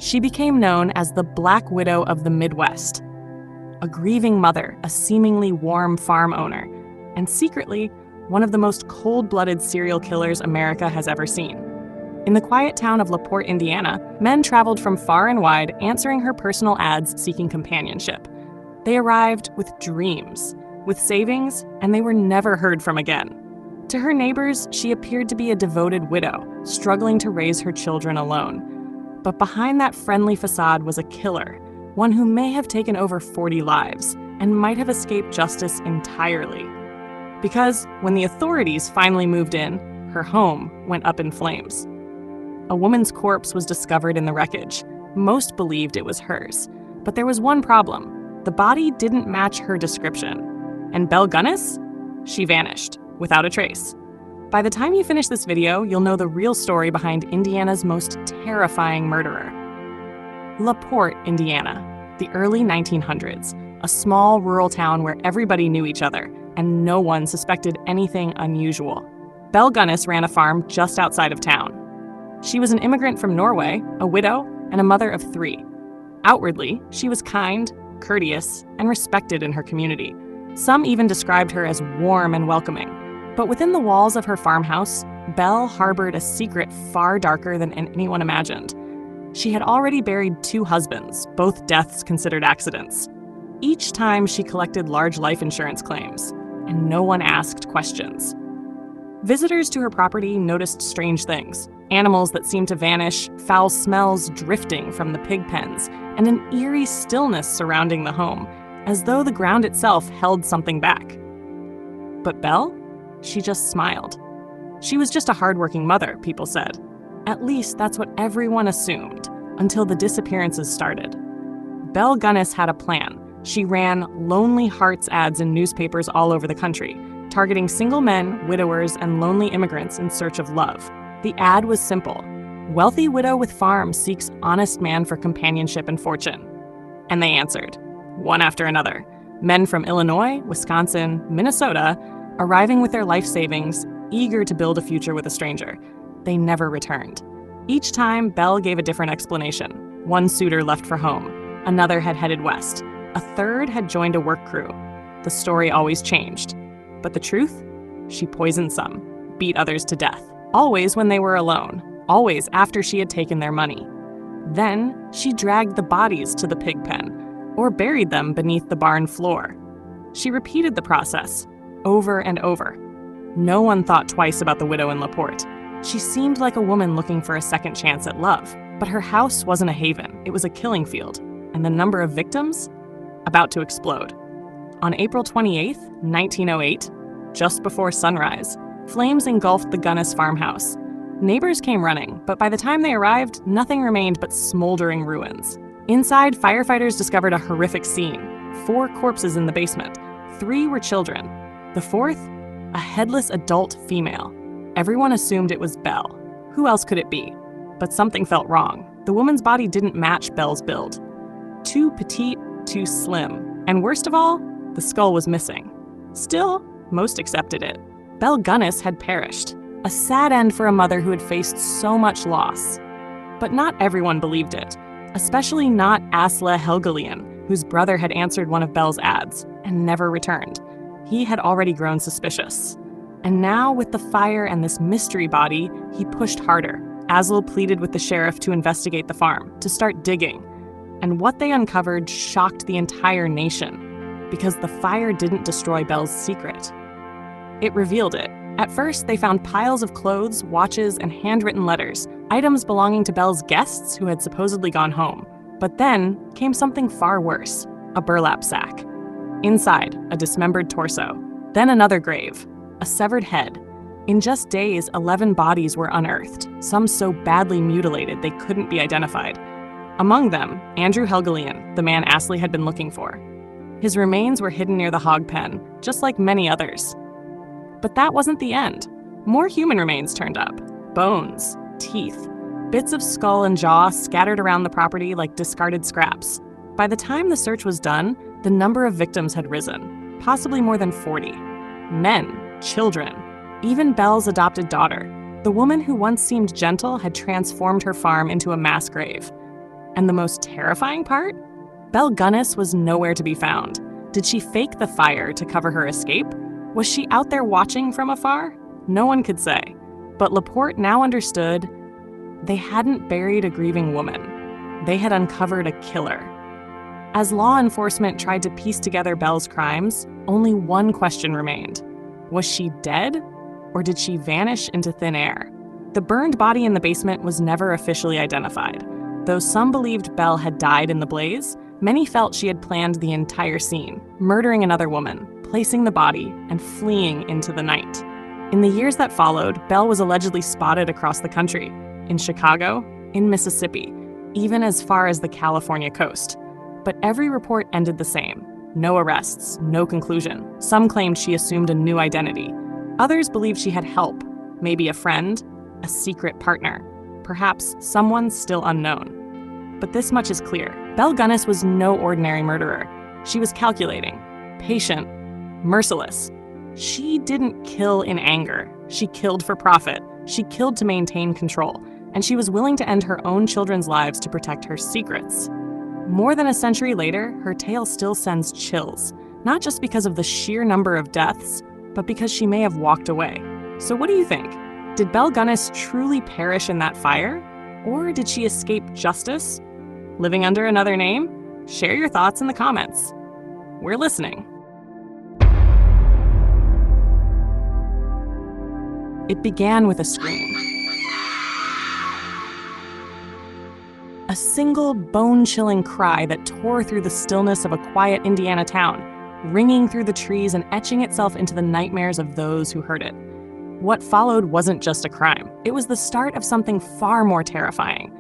She became known as the Black Widow of the Midwest, a grieving mother, a seemingly warm farm owner, and secretly, one of the most cold-blooded serial killers America has ever seen. In the quiet town of LaPorte, Indiana, men traveled from far and wide answering her personal ads seeking companionship. They arrived with dreams, with savings, and they were never heard from again. To her neighbors, she appeared to be a devoted widow, struggling to raise her children alone. But behind that friendly facade was a killer, one who may have taken over 40 lives and might have escaped justice entirely. Because when the authorities finally moved in, her home went up in flames. A woman's corpse was discovered in the wreckage. Most believed it was hers. But there was one problem. The body didn't match her description. And Belle Gunness? She vanished, without a trace. By the time you finish this video, you'll know the real story behind Indiana's most terrifying murderer. LaPorte, Indiana, the early 1900s, a small rural town where everybody knew each other, and no one suspected anything unusual. Belle Gunness ran a farm just outside of town. She was an immigrant from Norway, a widow, and a mother of 3. Outwardly, she was kind, courteous, and respected in her community. Some even described her as warm and welcoming. But within the walls of her farmhouse, Belle harbored a secret far darker than anyone imagined. She had already buried 2 husbands, both deaths considered accidents. Each time she collected large life insurance claims, and no one asked questions. Visitors to her property noticed strange things. Animals that seemed to vanish, foul smells drifting from the pig pens, and an eerie stillness surrounding the home, as though the ground itself held something back. But Belle? She just smiled. She was just a hardworking mother, people said. At least that's what everyone assumed, until the disappearances started. Belle Gunness had a plan. She ran Lonely Hearts ads in newspapers all over the country, targeting single men, widowers, and lonely immigrants in search of love. The ad was simple. Wealthy widow with farm seeks honest man for companionship and fortune. And they answered, one after another. Men from Illinois, Wisconsin, Minnesota, arriving with their life savings, eager to build a future with a stranger. They never returned. Each time, Belle gave a different explanation. One suitor left for home. Another had headed west. A third had joined a work crew. The story always changed. But the truth? She poisoned some, beat others to death. Always when they were alone, always after she had taken their money. Then, she dragged the bodies to the pig pen, or buried them beneath the barn floor. She repeated the process, over and over. No one thought twice about the widow in LaPorte. She seemed like a woman looking for a second chance at love, but her house wasn't a haven, it was a killing field, and the number of victims? About to explode. On April 28, 1908, just before sunrise, flames engulfed the Gunness farmhouse. Neighbors came running, but by the time they arrived, nothing remained but smoldering ruins. Inside, firefighters discovered a horrific scene. 4 corpses in the basement. 3 were children. The 4th, a headless adult female. Everyone assumed it was Belle. Who else could it be? But something felt wrong. The woman's body didn't match Belle's build. Too petite, too slim. And worst of all, the skull was missing. Still, most accepted it. Belle Gunness had perished. A sad end for a mother who had faced so much loss. But not everyone believed it, especially not Asle Helgelien, whose brother had answered one of Belle's ads and never returned. He had already grown suspicious. And now, with the fire and this mystery body, he pushed harder. Asle pleaded with the sheriff to investigate the farm, to start digging. And what they uncovered shocked the entire nation, because the fire didn't destroy Belle's secret. It revealed it. At first, they found piles of clothes, watches, and handwritten letters, items belonging to Belle's guests who had supposedly gone home. But then came something far worse, a burlap sack. Inside, a dismembered torso. Then another grave, a severed head. In just days, 11 bodies were unearthed, some so badly mutilated they couldn't be identified. Among them, Andrew Helgelien, the man Asle had been looking for. His remains were hidden near the hog pen, just like many others. But that wasn't the end. More human remains turned up. Bones, teeth, bits of skull and jaw scattered around the property like discarded scraps. By the time the search was done, the number of victims had risen, possibly more than 40. Men, children, even Belle's adopted daughter. The woman who once seemed gentle had transformed her farm into a mass grave. And the most terrifying part? Belle Gunness was nowhere to be found. Did she fake the fire to cover her escape? Was she out there watching from afar? No one could say. But Laporte now understood they hadn't buried a grieving woman. They had uncovered a killer. As law enforcement tried to piece together Belle's crimes, only one question remained. Was she dead, or did she vanish into thin air? The burned body in the basement was never officially identified. Though some believed Belle had died in the blaze, many felt she had planned the entire scene, murdering another woman, placing the body, and fleeing into the night. In the years that followed, Belle was allegedly spotted across the country, in Chicago, in Mississippi, even as far as the California coast. But every report ended the same. No arrests, no conclusion. Some claimed she assumed a new identity. Others believed she had help, maybe a friend, a secret partner, perhaps someone still unknown. But this much is clear. Belle Gunness was no ordinary murderer. She was calculating, patient, merciless. She didn't kill in anger. She killed for profit. She killed to maintain control. And she was willing to end her own children's lives to protect her secrets. More than a century later, her tale still sends chills, not just because of the sheer number of deaths, but because she may have walked away. So what do you think? Did Belle Gunness truly perish in that fire? Or did she escape justice? Living under another name? Share your thoughts in the comments. We're listening. It began with a scream. A single bone-chilling cry that tore through the stillness of a quiet Indiana town, ringing through the trees and etching itself into the nightmares of those who heard it. What followed wasn't just a crime. It was the start of something far more terrifying.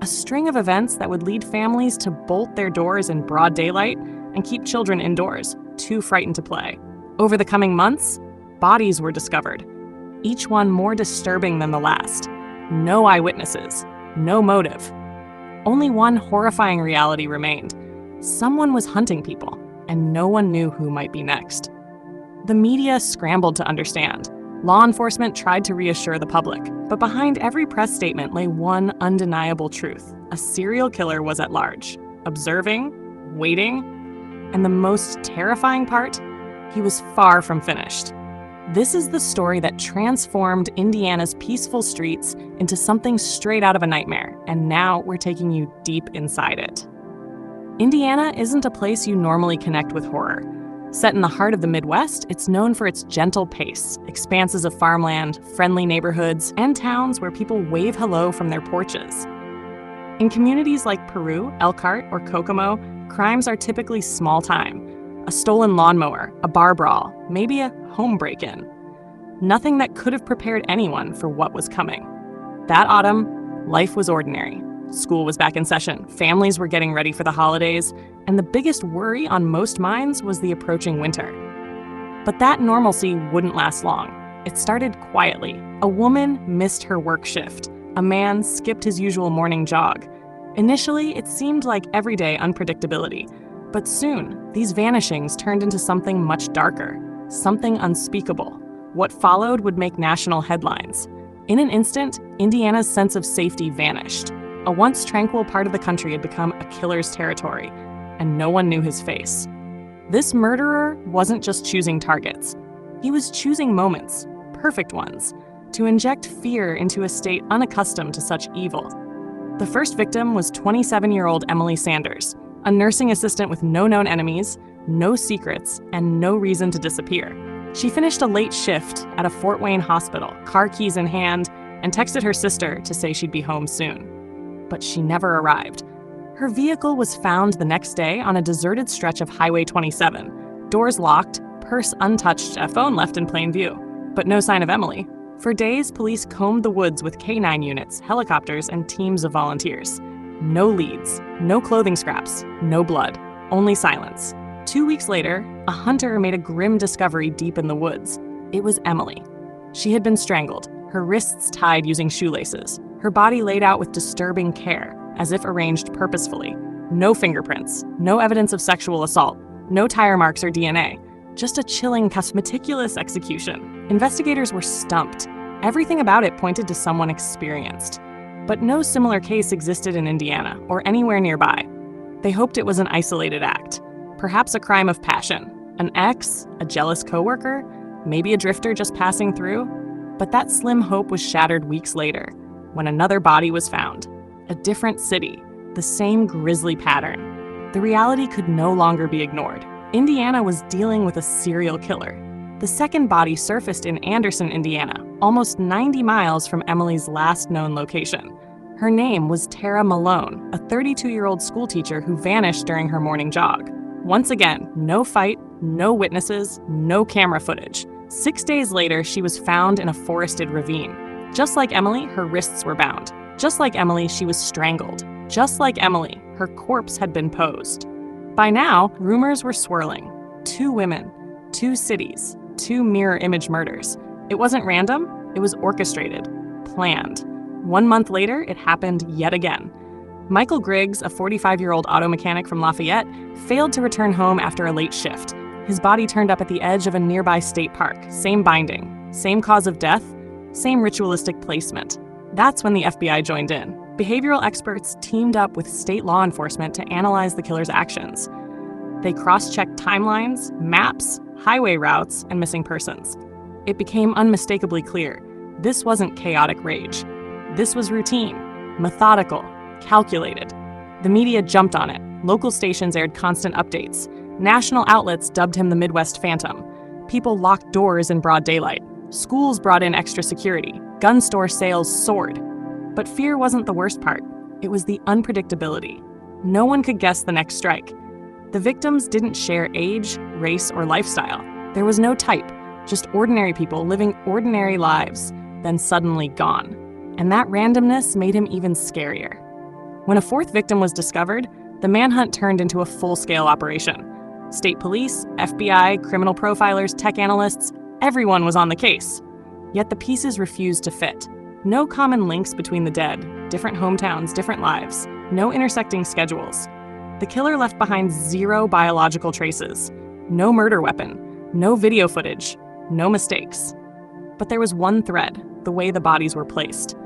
A string of events that would lead families to bolt their doors in broad daylight and keep children indoors, too frightened to play. Over the coming months, bodies were discovered, each one more disturbing than the last. No eyewitnesses, no motive. Only one horrifying reality remained. Someone was hunting people, and no one knew who might be next. The media scrambled to understand. Law enforcement tried to reassure the public, but behind every press statement lay one undeniable truth. A serial killer was at large, observing, waiting, and the most terrifying part, he was far from finished. This is the story that transformed Indiana's peaceful streets into something straight out of a nightmare, and now we're taking you deep inside it. Indiana isn't a place you normally connect with horror. Set in the heart of the Midwest, it's known for its gentle pace, expanses of farmland, friendly neighborhoods, and towns where people wave hello from their porches. In communities like Peru, Elkhart, or Kokomo, crimes are typically small time. A stolen lawnmower, a bar brawl, maybe a home break-in. Nothing that could have prepared anyone for what was coming. That autumn, life was ordinary. School was back in session, families were getting ready for the holidays, and the biggest worry on most minds was the approaching winter. But that normalcy wouldn't last long. It started quietly. A woman missed her work shift. A man skipped his usual morning jog. Initially, it seemed like everyday unpredictability. But soon, these vanishings turned into something much darker, something unspeakable. What followed would make national headlines. In an instant, Indiana's sense of safety vanished. A once tranquil part of the country had become a killer's territory, and no one knew his face. This murderer wasn't just choosing targets. He was choosing moments, perfect ones, to inject fear into a state unaccustomed to such evil. The first victim was 27-year-old Emily Sanders, a nursing assistant with no known enemies, no secrets, and no reason to disappear. She finished a late shift at a Fort Wayne hospital, car keys in hand, and texted her sister to say she'd be home soon. But she never arrived. Her vehicle was found the next day on a deserted stretch of Highway 27. Doors locked, purse untouched, a phone left in plain view. But no sign of Emily. For days, police combed the woods with K-9 units, helicopters, and teams of volunteers. No leads, no clothing scraps, no blood, only silence. 2 weeks later, a hunter made a grim discovery deep in the woods. It was Emily. She had been strangled, her wrists tied using shoelaces, her body laid out with disturbing care, as if arranged purposefully. No fingerprints, no evidence of sexual assault, no tire marks or DNA, just a chilling, meticulous execution. Investigators were stumped. Everything about it pointed to someone experienced. But no similar case existed in Indiana or anywhere nearby. They hoped it was an isolated act, perhaps a crime of passion, an ex, a jealous coworker, maybe a drifter just passing through. But that slim hope was shattered weeks later, when another body was found. A different city, the same grisly pattern. The reality could no longer be ignored. Indiana was dealing with a serial killer. The second body surfaced in Anderson, Indiana, almost 90 miles from Emily's last known location. Her name was Tara Malone, a 32-year-old schoolteacher who vanished during her morning jog. Once again, no fight, no witnesses, no camera footage. 6 days later, she was found in a forested ravine. Just like Emily, her wrists were bound. Just like Emily, she was strangled. Just like Emily, her corpse had been posed. By now, rumors were swirling. 2 women, 2 cities, 2 mirror image murders. It wasn't random, it was orchestrated, planned. 1 month later, it happened yet again. Michael Griggs, a 45-year-old auto mechanic from Lafayette, failed to return home after a late shift. His body turned up at the edge of a nearby state park. Same binding, same cause of death, same ritualistic placement. That's when the FBI joined in. Behavioral experts teamed up with state law enforcement to analyze the killer's actions. They cross-checked timelines, maps, highway routes, and missing persons. It became unmistakably clear. This wasn't chaotic rage. This was routine, methodical, calculated. The media jumped on it. Local stations aired constant updates. National outlets dubbed him the Midwest Phantom. People locked doors in broad daylight. Schools brought in extra security. Gun store sales soared. But fear wasn't the worst part. It was the unpredictability. No one could guess the next strike. The victims didn't share age, race, or lifestyle. There was no type, just ordinary people living ordinary lives, then suddenly gone. And that randomness made him even scarier. When a 4th victim was discovered, the manhunt turned into a full-scale operation. State police, FBI, criminal profilers, tech analysts, everyone was on the case. Yet the pieces refused to fit. No common links between the dead, different hometowns, different lives, no intersecting schedules. The killer left behind 0 biological traces, no murder weapon, no video footage, no mistakes. But there was one thread, the way the bodies were placed.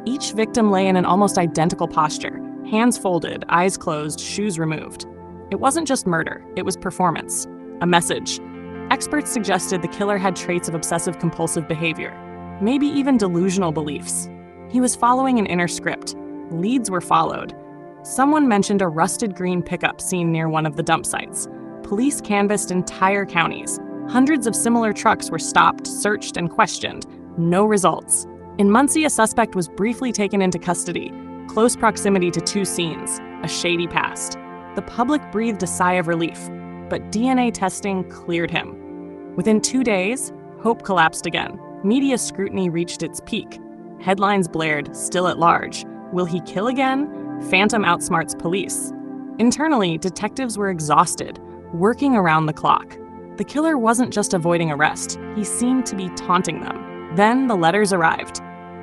Each victim lay in an almost identical posture, hands folded, eyes closed, shoes removed. It wasn't just murder, it was performance, a message. Experts suggested the killer had traits of obsessive-compulsive behavior, maybe even delusional beliefs. He was following an inner script. Leads were followed. Someone mentioned a rusted green pickup seen near one of the dump sites. Police canvassed entire counties. Hundreds of similar trucks were stopped, searched, and questioned. No results. In Muncie, a suspect was briefly taken into custody. Close proximity to 2 scenes, a shady past. The public breathed a sigh of relief, but DNA testing cleared him. Within 2 days, hope collapsed again. Media scrutiny reached its peak. Headlines blared, still at large. Will he kill again? Phantom outsmarts police. Internally, detectives were exhausted, working around the clock. The killer wasn't just avoiding arrest, he seemed to be taunting them. Then the letters arrived.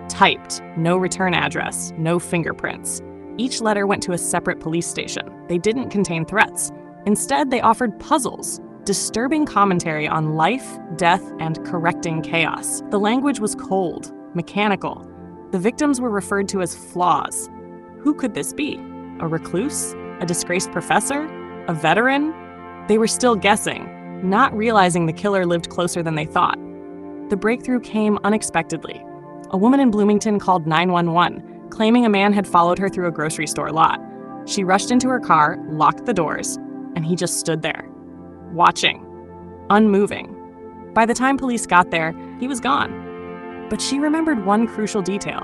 Typed, no return address, no fingerprints. Each letter went to a separate police station. They didn't contain threats. Instead, they offered puzzles, disturbing commentary on life, death, and correcting chaos. The language was cold, mechanical. The victims were referred to as flaws. Who could this be? A recluse? A disgraced professor? A veteran? They were still guessing, not realizing the killer lived closer than they thought. The breakthrough came unexpectedly. A woman in Bloomington called 911, claiming a man had followed her through a grocery store lot. She rushed into her car, locked the doors, and he just stood there, watching, unmoving. By the time police got there, he was gone. But she remembered one crucial detail,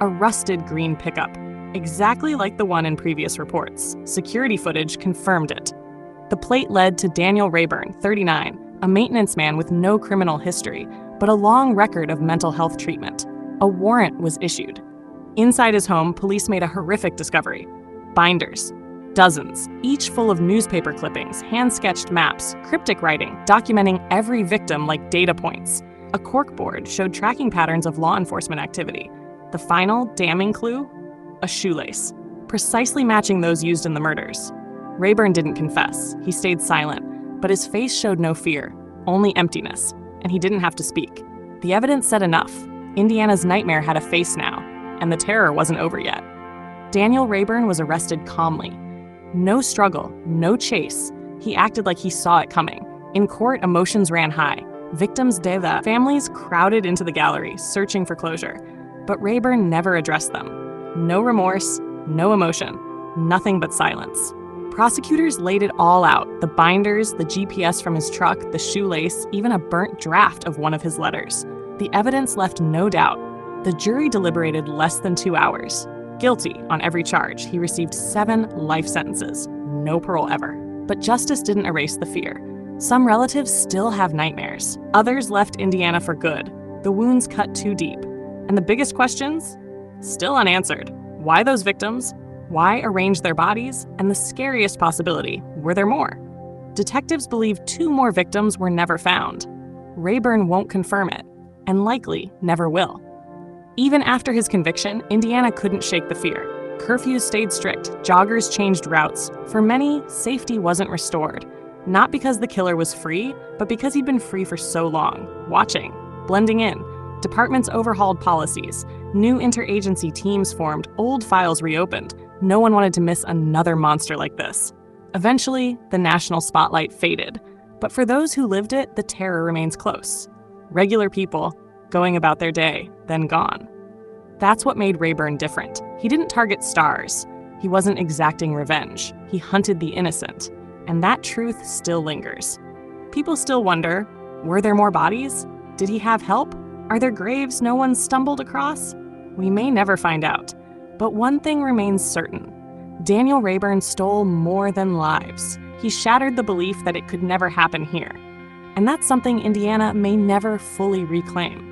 a rusted green pickup, exactly like the one in previous reports. Security footage confirmed it. The plate led to Daniel Rayburn, 39, a maintenance man with no criminal history, but a long record of mental health treatment. A warrant was issued. Inside his home, police made a horrific discovery. Binders. Dozens, each full of newspaper clippings, hand-sketched maps, cryptic writing, documenting every victim like data points. A corkboard showed tracking patterns of law enforcement activity. The final, damning clue? A shoelace, precisely matching those used in the murders. Rayburn didn't confess. He stayed silent, but his face showed no fear, only emptiness, and he didn't have to speak. The evidence said enough. Indiana's nightmare had a face now, and the terror wasn't over yet. Daniel Rayburn was arrested calmly. No struggle, no chase. He acted like he saw it coming. In court, emotions ran high. Victims' the families crowded into the gallery, searching for closure. But Rayburn never addressed them. No remorse, no emotion, nothing but silence. Prosecutors laid it all out: the binders, the GPS from his truck, the shoelace, even a burnt draft of one of his letters. The evidence left no doubt. The jury deliberated less than 2 hours. Guilty on every charge, he received 7 life sentences. No parole ever. But justice didn't erase the fear. Some relatives still have nightmares. Others left Indiana for good. The wounds cut too deep. And the biggest questions? Still unanswered. Why those victims? Why arrange their bodies? And the scariest possibility, were there more? Detectives believe 2 more victims were never found. Rayburn won't confirm it, and likely never will. Even after his conviction, Indiana couldn't shake the fear. Curfews stayed strict, joggers changed routes. For many, safety wasn't restored. Not because the killer was free, but because he'd been free for so long, watching, blending in. Departments overhauled policies. New interagency teams formed, old files reopened. No one wanted to miss another monster like this. Eventually, the national spotlight faded. But for those who lived it, the terror remains close. Regular people, going about their day, then gone. That's what made Rayburn different. He didn't target stars. He wasn't exacting revenge. He hunted the innocent. And that truth still lingers. People still wonder, were there more bodies? Did he have help? Are there graves no one stumbled across? We may never find out. But one thing remains certain. Daniel Rayburn stole more than lives. He shattered the belief that it could never happen here. And that's something Indiana may never fully reclaim.